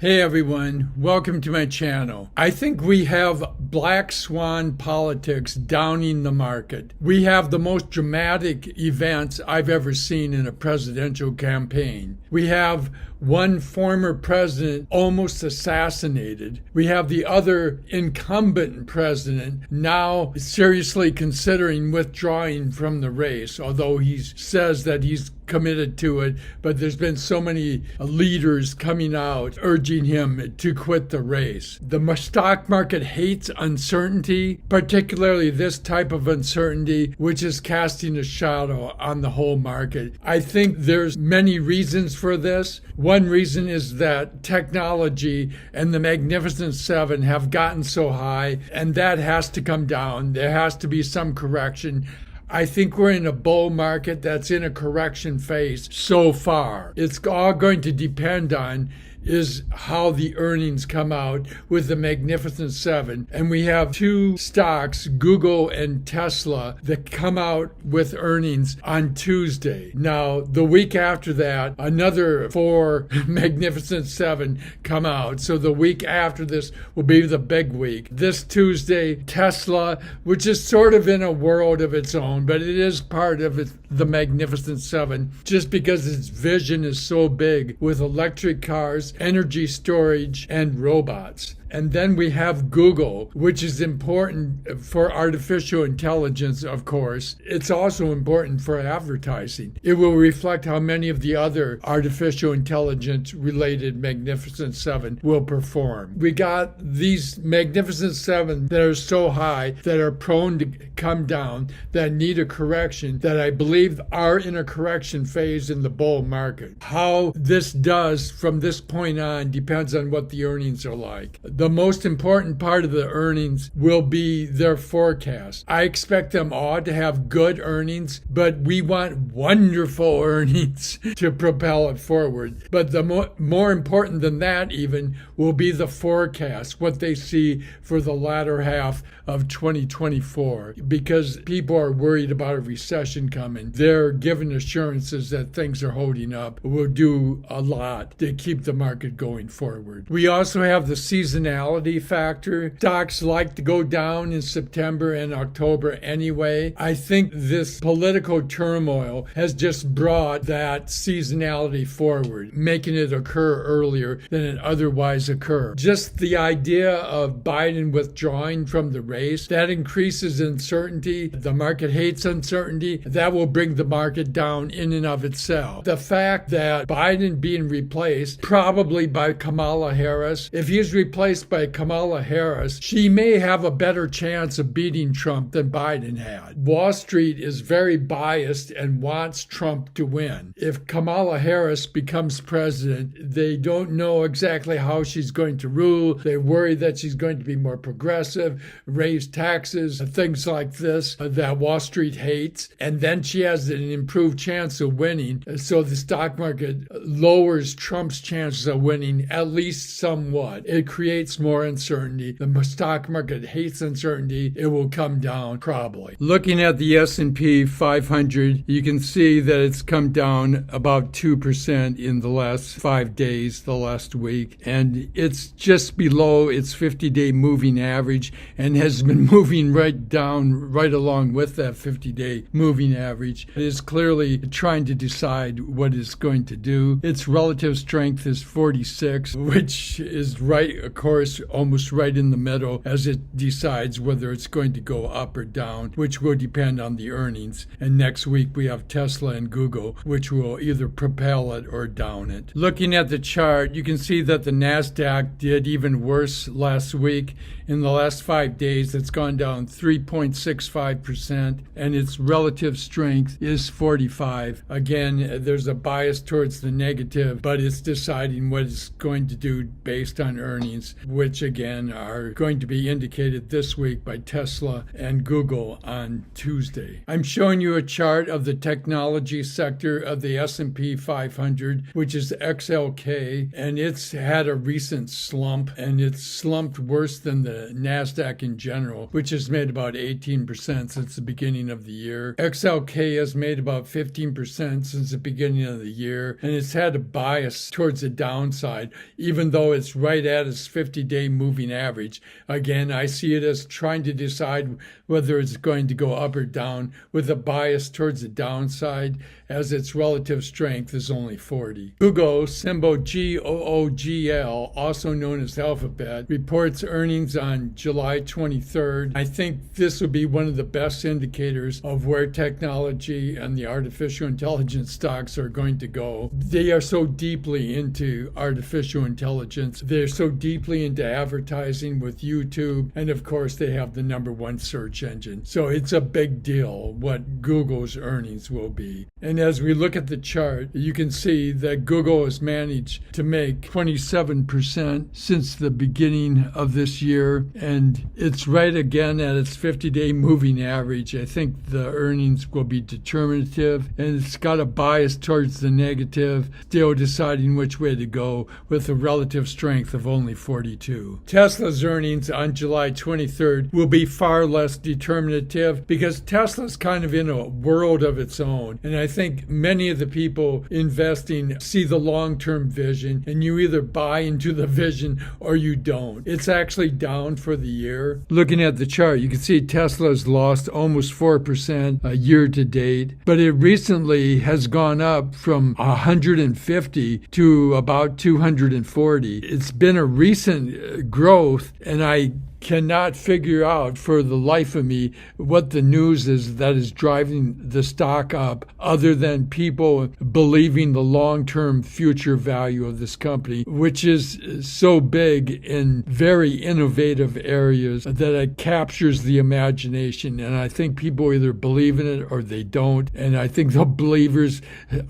Hey everyone, welcome to my channel. I think we have black swan politics downing the market. We have the most dramatic events I've ever seen in a presidential campaign. We have one former president almost assassinated. We have the other incumbent president now seriously considering withdrawing from the race, although he says that he's committed to it, but there's been so many leaders coming out urging him to quit the race. The stock market hates uncertainty, particularly this type of uncertainty, which is casting a shadow on the whole market. I think there's many reasons for this. One reason is that technology and the Magnificent Seven have gotten so high, and that has to come down. There has to be some correction. I think we're in a bull market that's in a correction phase so far. It's all going to depend on is how the earnings come out with the Magnificent Seven. And we have two stocks, Google and Tesla, that come out with earnings on Tuesday. Now, the week after that, another four Magnificent Seven come out. So the week after this will be the big week. This Tuesday, Tesla, which is sort of in a world of its own, but it is part of the Magnificent Seven, just because its vision is so big with electric cars, energy storage, and robots. And then we have Google, which is important for artificial intelligence, of course. It's also important for advertising. It will reflect how many of the other artificial intelligence related Magnificent Seven will perform. We got these Magnificent Seven that are so high that are prone to come down, that need a correction, that I believe are in a correction phase in the bull market. How this does from this point on depends on what the earnings are like. The most important part of the earnings will be their forecast. I expect them all to have good earnings, but we want wonderful earnings to propel it forward. But the more important than that even will be the forecast, what they see for the latter half of 2024, because people are worried about a recession coming. They're given assurances that things are holding up. We'll do a lot to keep the market going forward. We also have the seasonality factor. Stocks like to go down in September and October anyway. I think this political turmoil has just brought that seasonality forward, making it occur earlier than it otherwise occurred. Just the idea of Biden withdrawing from the race, that increases uncertainty. The market hates uncertainty. That will bring the market down in and of itself. The fact that Biden being replaced probably by Kamala Harris, if he's replaced by Kamala Harris, she may have a better chance of beating Trump than Biden had. Wall Street is very biased and wants Trump to win. If Kamala Harris becomes president, they don't know exactly how she's going to rule. They worry that she's going to be more progressive, raise taxes, things like this that Wall Street hates. And then she has an improved chance of winning. So the stock market lowers Trump's chances of winning at least somewhat. It creates more uncertainty. The stock market hates uncertainty. It will come down probably. Looking at the S&P 500, you can see that it's come down about 2% in the last 5 days, the last week, and it's just below its 50-day moving average and has been moving right down, right along with that 50-day moving average. It is clearly trying to decide what it's going to do. Its relative strength is 46, which is right, of course, almost right in the middle as it decides whether it's going to go up or down, which will depend on the earnings. And next week we have Tesla and Google, which will either propel it or down it. Looking at the chart, you can see that the Nasdaq did even worse last week. In the last 5 days, it's gone down 3.65%, and its relative strength is 45. Again, there's a bias towards the negative, but it's deciding what it's going to do based on earnings. which again are going to be indicated this week by Tesla and Google on Tuesday. I'm showing you a chart of the technology sector of the S&P 500, which is XLK, and it's had a recent slump, and it's slumped worse than the Nasdaq in general, which has made about 18% since the beginning of the year. XLK has made about 15% since the beginning of the year, and it's had a bias towards the downside, even though it's right at its 50-day moving average. Again, I see it as trying to decide whether it's going to go up or down with a bias towards the downside, as its relative strength is only 40. Google, symbol GOOGL, also known as Alphabet, reports earnings on July 23rd. I think this will be one of the best indicators of where technology and the artificial intelligence stocks are going to go. They are so deeply into artificial intelligence. They're so deeply into advertising with YouTube, and of course they have the #1 search engine. So it's a big deal what Google's earnings will be. And as we look at the chart, you can see that Google has managed to make 27% since the beginning of this year, and it's right again at its 50-day moving average. I think the earnings will be determinative, and it's got a bias towards the negative, still deciding which way to go with a relative strength of only 42. Tesla's earnings on July 23rd will be far less determinative because Tesla's kind of in a world of its own, and I think many of the people investing see the long-term vision, and you either buy into the vision or you don't. It's actually down for the year. Looking at the chart, you can see Tesla's lost almost 4% year to date, but it recently has gone up from 150 to about 240. It's been a recent growth, and I cannot figure out for the life of me what the news is that is driving the stock up, other than people believing the long-term future value of this company, which is so big in very innovative areas that it captures the imagination. And I think people either believe in it or they don't. And I think the believers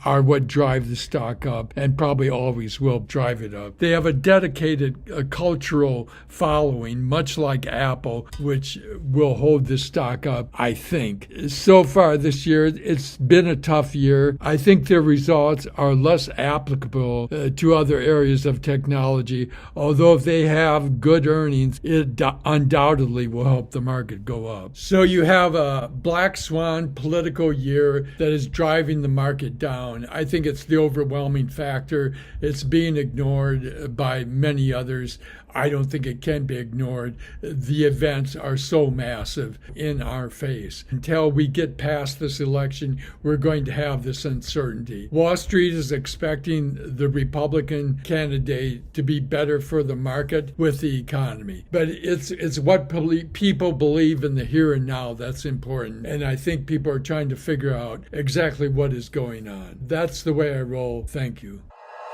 are what drive the stock up, and probably always will drive it up. They have a dedicated cultural following, much like Apple, which will hold this stock up, I think. So far this year, it's been a tough year. I think their results are less applicable to other areas of technology, although if they have good earnings, it undoubtedly will help the market go up. So you have a black swan political year that is driving the market down. I think it's the overwhelming factor. It's being ignored by many others. I don't think it can be ignored. The events are so massive in our face. Until we get past this election, we're going to have this uncertainty. Wall Street is expecting the Republican candidate to be better for the market with the economy. But it's what people believe in the here and now that's important. And I think people are trying to figure out exactly what is going on. That's the way I roll. Thank you.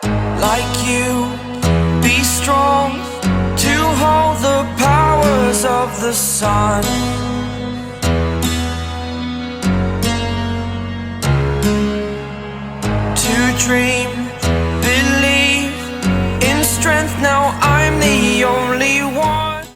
Like you, be strong to hold the powers of the sun. To dream